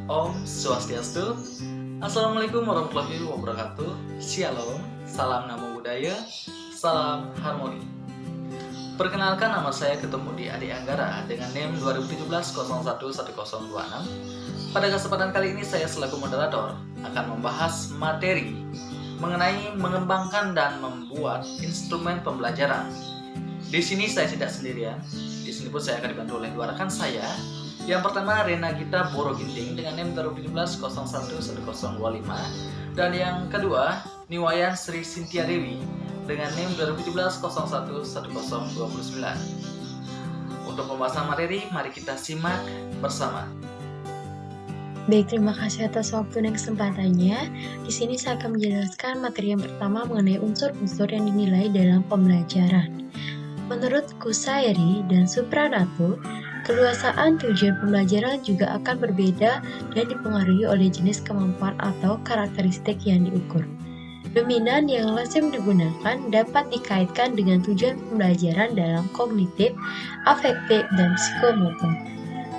Om Swastiastu. Assalamualaikum warahmatullahi wabarakatuh. Shalom, salam namo buddhaya, salam harmoni. Perkenalkan, nama saya ketemu di Adi Anggara dengan NIM 2017-011026. Pada kesempatan kali ini saya selaku moderator akan membahas materi mengenai mengembangkan dan membuat instrumen pembelajaran. Di sini saya tidak sendirian. Di sini pun saya akan dibantu oleh dua rekan saya. Yang pertama Rena Gita Boroginting dengan NIM 2017-011025, dan yang kedua Niwayan Sri Cynthia Dewi dengan NIM 2017-011029. Untuk pembahasan materi, mari kita simak bersama. Baik, terima kasih atas waktu dan kesempatannya. Di sini saya akan menjelaskan materi yang pertama mengenai unsur-unsur yang dinilai dalam pembelajaran. Menurut Kusairi dan Supranatu, keluasaan tujuan pembelajaran juga akan berbeda dan dipengaruhi oleh jenis kemampuan atau karakteristik yang diukur. Dominan yang lazim digunakan dapat dikaitkan dengan tujuan pembelajaran dalam kognitif, afektif, dan psikomotor.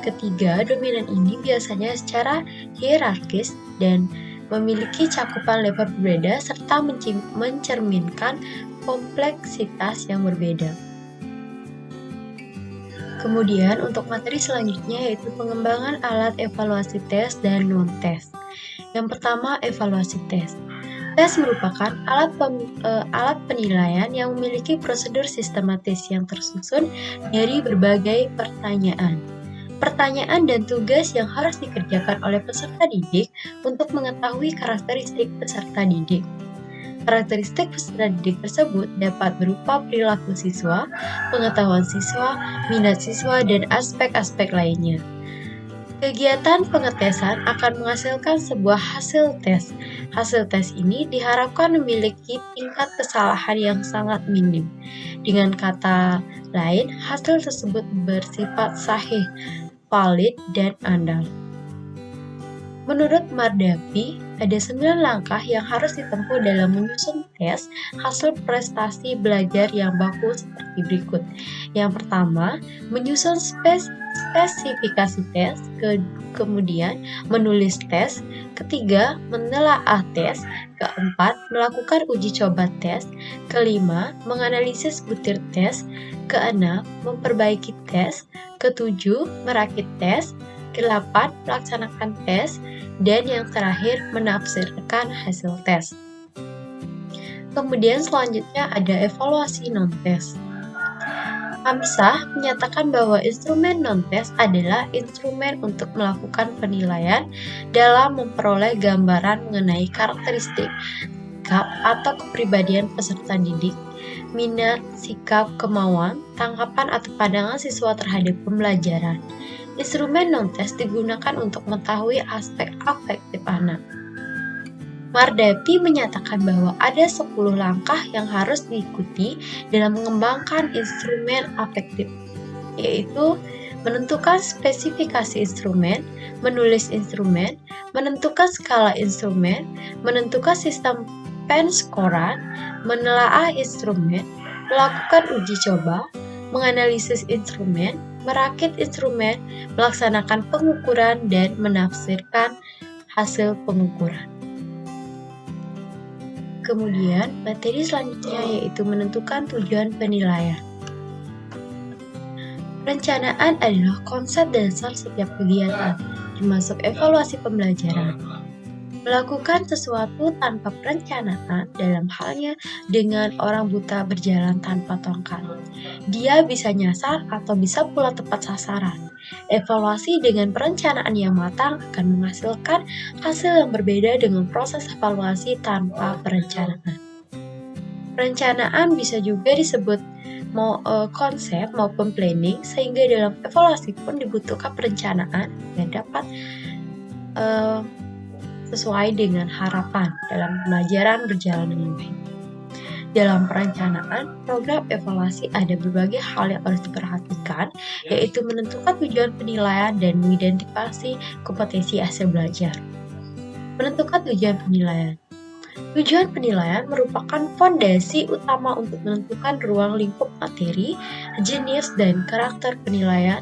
Ketiga, dominan ini biasanya secara hierarkis dan memiliki cakupan level berbeda serta mencerminkan kompleksitas yang berbeda. Kemudian untuk materi selanjutnya yaitu pengembangan alat evaluasi tes dan non-tes. Yang pertama, evaluasi tes. Tes merupakan alat penilaian yang memiliki prosedur sistematis yang tersusun dari berbagai pertanyaan. Pertanyaan dan tugas yang harus dikerjakan oleh peserta didik untuk mengetahui karakteristik peserta didik. Karakteristik peserta didik tersebut dapat berupa perilaku siswa, pengetahuan siswa, minat siswa, dan aspek-aspek lainnya. Kegiatan pengetesan akan menghasilkan sebuah hasil tes. Hasil tes ini diharapkan memiliki tingkat kesalahan yang sangat minim. Dengan kata lain, hasil tersebut bersifat sahih, valid, dan andal. Menurut Mardavi, ada 9 langkah yang harus ditempuh dalam menyusun tes hasil prestasi belajar yang baku seperti berikut. Yang pertama, menyusun spesifikasi tes, kemudian menulis tes, ketiga, menelaah tes, keempat, melakukan uji coba tes, kelima, menganalisis butir tes, keenam, memperbaiki tes, ketujuh, merakit tes, ke-8 melaksanakan tes, dan yang terakhir menafsirkan hasil tes. Kemudian selanjutnya ada evaluasi non-tes. Hamzah menyatakan bahwa instrumen non-tes adalah instrumen untuk melakukan penilaian dalam memperoleh gambaran mengenai karakteristik, sikap, atau kepribadian peserta didik, minat, sikap, kemauan, tanggapan atau pandangan siswa terhadap pembelajaran. Instrumen non-tes digunakan untuk mengetahui aspek afektif anak. Mardavi menyatakan bahwa ada 10 langkah yang harus diikuti dalam mengembangkan instrumen afektif, yaitu menentukan spesifikasi instrumen, menulis instrumen, menentukan skala instrumen, menentukan sistem penskoran, menelaah instrumen, melakukan uji coba, menganalisis instrumen, merakit instrumen, melaksanakan pengukuran, dan menafsirkan hasil pengukuran. Kemudian, materi selanjutnya yaitu menentukan tujuan penilaian. Perencanaan adalah konsep dasar setiap kegiatan, termasuk evaluasi pembelajaran. Melakukan sesuatu tanpa perencanaan dalam halnya dengan orang buta berjalan tanpa tongkat. Dia bisa nyasar atau bisa pula tepat sasaran. Evaluasi dengan perencanaan yang matang akan menghasilkan hasil yang berbeda dengan proses evaluasi tanpa perencanaan. Perencanaan bisa juga disebut konsep maupun planning, sehingga dalam evaluasi pun dibutuhkan perencanaan yang dapat sesuai dengan harapan dalam pembelajaran berjalan dengan baik. Dalam perencanaan, program evaluasi ada berbagai hal yang harus diperhatikan, yaitu menentukan tujuan penilaian dan mengidentifikasi kompetensi hasil belajar. Menentukan tujuan penilaian. Tujuan penilaian merupakan fondasi utama untuk menentukan ruang lingkup materi, jenis, dan karakter penilaian,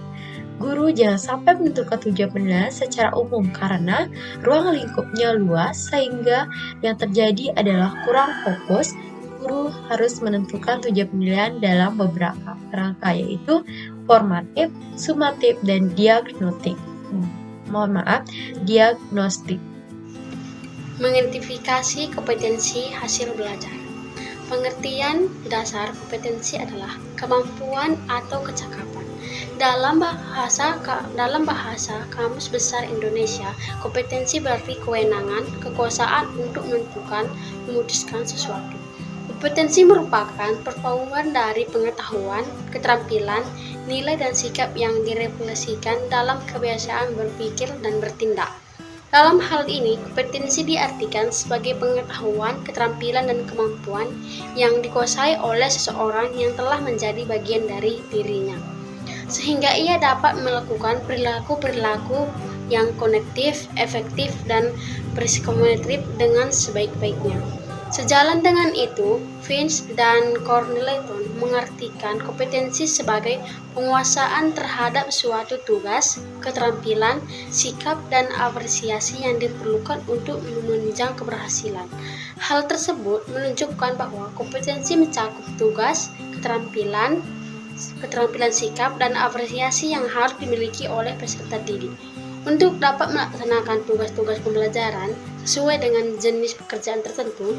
Guru jangan sampai menentukan tujuan penilaian secara umum karena ruang lingkupnya luas sehingga yang terjadi adalah kurang fokus. Guru harus menentukan tujuan penilaian dalam beberapa kerangka yaitu formatif, sumatif, dan diagnostik. Diagnostik. Mengidentifikasi kompetensi hasil belajar. Pengertian dasar kompetensi adalah kemampuan atau kecakapan. Dalam bahasa Kamus Besar Indonesia, kompetensi berarti kewenangan, kekuasaan untuk menentukan, memutuskan sesuatu. Kompetensi merupakan perpaduan dari pengetahuan, keterampilan, nilai dan sikap yang direfleksikan dalam kebiasaan berpikir dan bertindak. Dalam hal ini, kompetensi diartikan sebagai pengetahuan, keterampilan, dan kemampuan yang dikuasai oleh seseorang yang telah menjadi bagian dari dirinya, sehingga ia dapat melakukan perilaku-perilaku yang konektif, efektif, dan psikometrik dengan sebaik-baiknya. Sejalan dengan itu, Finch dan Corneliton mengartikan kompetensi sebagai penguasaan terhadap suatu tugas, keterampilan, sikap, dan apresiasi yang diperlukan untuk menunjang keberhasilan. Hal tersebut menunjukkan bahwa kompetensi mencakup tugas, keterampilan sikap, dan apresiasi yang harus dimiliki oleh peserta didik untuk dapat melaksanakan tugas-tugas pembelajaran sesuai dengan jenis pekerjaan tertentu.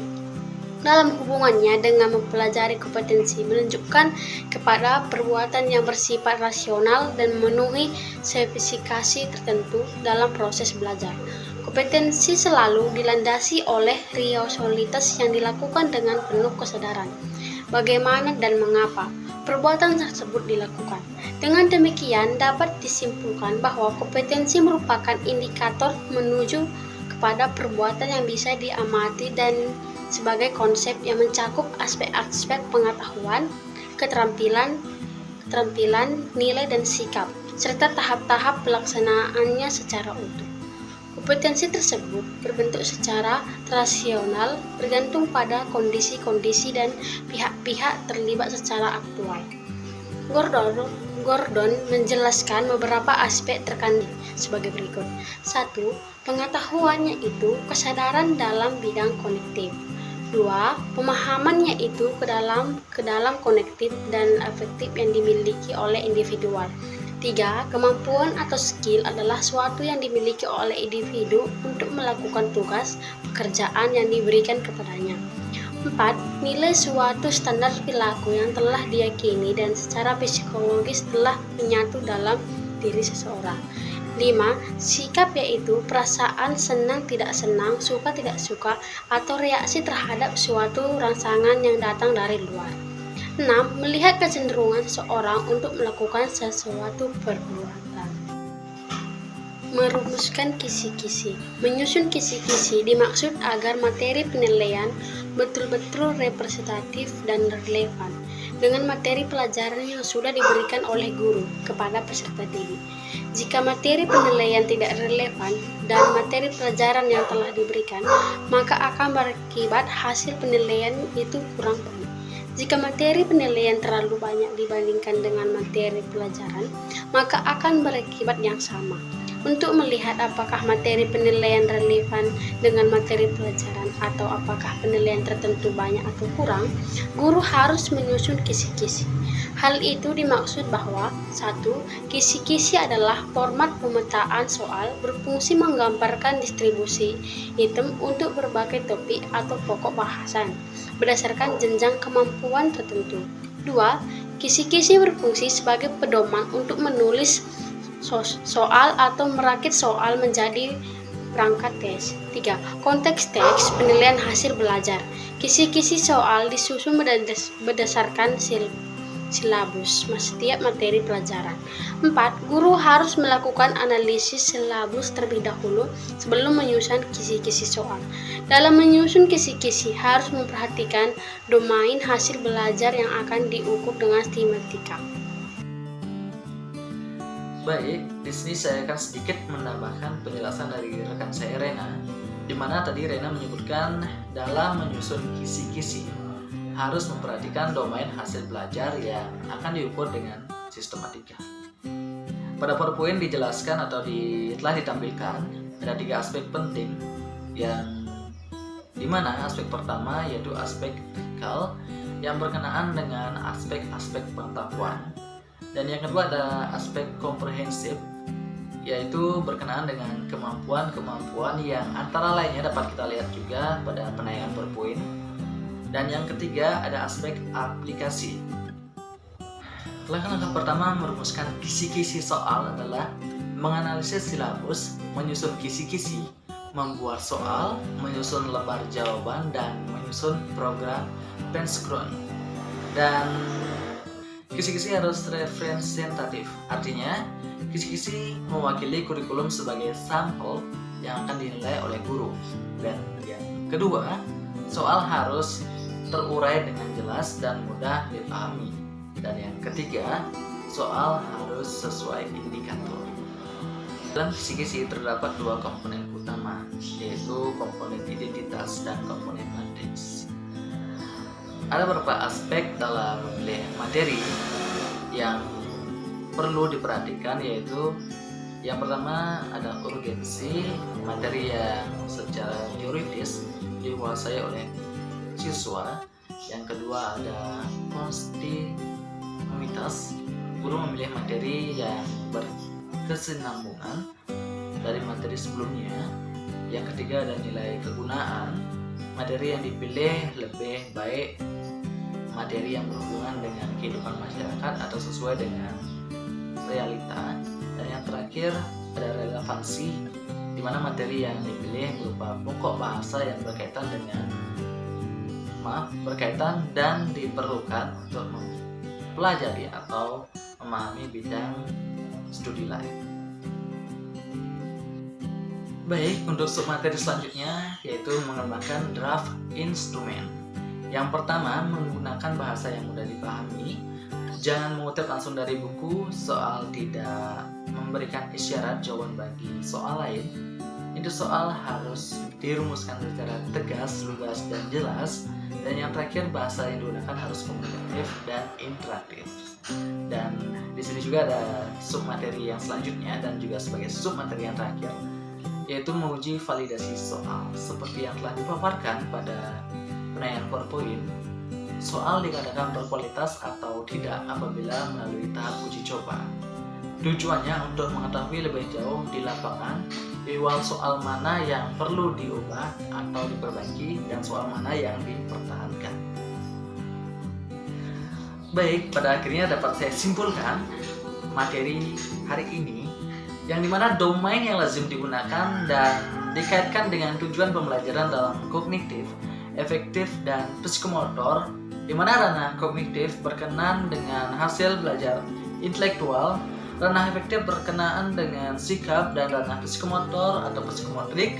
Dalam hubungannya dengan mempelajari, kompetensi menunjukkan kepada perbuatan yang bersifat rasional dan memenuhi spesifikasi tertentu dalam proses belajar. Kompetensi selalu dilandasi oleh rasionalitas yang dilakukan dengan penuh kesadaran bagaimana dan mengapa perbuatan tersebut dilakukan. Dengan demikian, dapat disimpulkan bahwa kompetensi merupakan indikator menuju kepada perbuatan yang bisa diamati dan sebagai konsep yang mencakup aspek-aspek pengetahuan, keterampilan, nilai dan sikap, serta tahap-tahap pelaksanaannya secara utuh. Kompetensi tersebut berbentuk secara rasional bergantung pada kondisi-kondisi dan pihak-pihak terlibat secara aktual. Gordon menjelaskan beberapa aspek terkandung sebagai berikut. 1. Pengetahuannya itu kesadaran dalam bidang konektif. 2. Pemahamannya itu ke dalam konektif dan afektif yang dimiliki oleh individual. 3. Kemampuan atau skill adalah suatu yang dimiliki oleh individu untuk melakukan tugas pekerjaan yang diberikan kepadanya. 4. Nilai suatu standar perilaku yang telah diyakini dan secara psikologis telah menyatu dalam diri seseorang. 5. Sikap yaitu perasaan senang tidak senang, suka tidak suka, atau reaksi terhadap suatu rangsangan yang datang dari luar. 6. Melihat kecenderungan seseorang untuk melakukan sesuatu perbuatan. Merumuskan kisi-kisi. Menyusun kisi-kisi dimaksud agar materi penilaian betul-betul representatif dan relevan dengan materi pelajaran yang sudah diberikan oleh guru kepada peserta didik. Jika materi penilaian tidak relevan dan materi pelajaran yang telah diberikan, maka akan berakibat hasil penilaian itu kurang baik. Jika materi penilaian terlalu banyak dibandingkan dengan materi pelajaran, maka akan berakibat yang sama. Untuk melihat apakah materi penilaian relevan dengan materi pelajaran atau apakah penilaian tertentu banyak atau kurang, guru harus menyusun kisi-kisi. Hal itu dimaksud bahwa 1. Kisi-kisi adalah format pemetaan soal berfungsi menggambarkan distribusi item untuk berbagai topik atau pokok bahasan berdasarkan jenjang kemampuan tertentu. 2. Kisi-kisi berfungsi sebagai pedoman untuk menulis soal atau merakit soal menjadi perangkat tes. 3. Konteks teks penilaian hasil belajar. Kisi-kisi soal disusun berdasarkan silabus setiap materi pelajaran. 4. Guru harus melakukan analisis silabus terlebih dahulu sebelum menyusun kisi-kisi soal. Dalam menyusun kisi-kisi harus memperhatikan domain hasil belajar yang akan diukur dengan tematika. Baik, di sini saya akan sedikit menambahkan penjelasan dari rekan saya Rena, di mana tadi Rena menyebutkan dalam menyusun kisi-kisi harus memperhatikan domain hasil belajar yang akan diukur dengan sistematika. Pada PowerPoint dijelaskan atau telah ditampilkan ada 3 aspek penting, yang dimana aspek pertama yaitu aspek kritikal yang berkenaan dengan aspek-aspek pengetahuan, dan yang kedua ada aspek komprehensif yaitu berkenaan dengan kemampuan-kemampuan yang antara lainnya dapat kita lihat juga pada penayangan PowerPoint, dan yang ketiga ada aspek aplikasi. Langkah-langkah pertama merumuskan kisi-kisi soal adalah menganalisis silabus, menyusun kisi-kisi, membuat soal, menyusun lembar jawaban, dan menyusun program penscron. Dan kisi-kisi harus representatif, artinya kisi-kisi mewakili kurikulum sebagai sampel yang akan dinilai oleh guru. Dan yang kedua, soal harus terurai dengan jelas dan mudah dipahami. Dan yang ketiga, soal harus sesuai indikator. Dalam kisi-kisi terdapat 2 komponen utama, yaitu komponen identitas dan komponen matriks. Ada beberapa aspek dalam memilih materi yang perlu diperhatikan, yaitu yang pertama ada urgensi, materi yang secara teoritis dikuasai oleh siswa. Yang kedua ada kontinuitas, guru memilih materi yang berkesinambungan dari materi sebelumnya. Yang ketiga ada nilai kegunaan, materi yang dipilih lebih baik materi yang berhubungan dengan kehidupan masyarakat atau sesuai dengan realita. Dan yang terakhir ada relevansi, di mana materi yang dipilih berupa pokok bahasa yang berkaitan dan diperlukan untuk mempelajari atau memahami bidang studi lain. Baik, untuk submateri selanjutnya yaitu mengembangkan draft instrumen. Yang pertama, menggunakan bahasa yang mudah dipahami. Jangan mengutip langsung dari buku, soal tidak memberikan isyarat jawaban bagi soal lain. Itu soal harus dirumuskan secara tegas, lugas, dan jelas. Dan yang terakhir, bahasa yang digunakan harus komunikatif dan interaktif. Dan di sini juga ada submateri yang selanjutnya dan juga sebagai submateri yang terakhir, yaitu menguji validasi soal. Seperti yang telah dipaparkan pada penayangan PowerPoint, soal dikatakan berkualitas atau tidak apabila melalui tahap uji coba. Tujuannya untuk mengetahui lebih jauh di lapangan ihwal soal mana yang perlu diubah atau diperbaiki dan soal mana yang dipertahankan. Baik, pada akhirnya dapat saya simpulkan materi hari ini, yang dimana domain yang lazim digunakan dan dikaitkan dengan tujuan pembelajaran dalam kognitif, efektif, dan psikomotor, di mana ranah kognitif berkenaan dengan hasil belajar intelektual, ranah efektif berkenaan dengan sikap, dan ranah psikomotor atau psikomotorik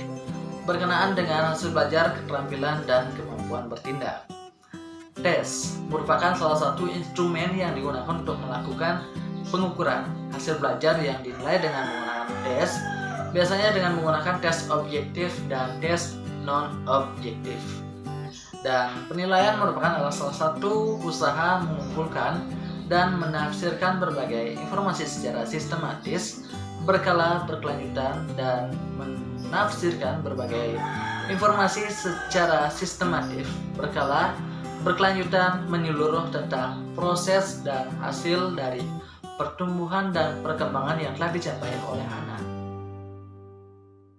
berkenaan dengan hasil belajar, keterampilan, dan kemampuan bertindak. Tes merupakan salah satu instrumen yang digunakan untuk melakukan pengukuran hasil belajar yang dinilai dengan menggunakan tes, biasanya dengan menggunakan tes objektif dan tes non-objektif. Dan penilaian merupakan salah satu usaha mengumpulkan dan menafsirkan berbagai informasi secara sistematis, berkala, berkelanjutan, dan menafsirkan berbagai informasi secara sistematif, berkala, berkelanjutan, menyeluruh tentang proses dan hasil dari pertumbuhan dan perkembangan yang telah dicapai oleh anak.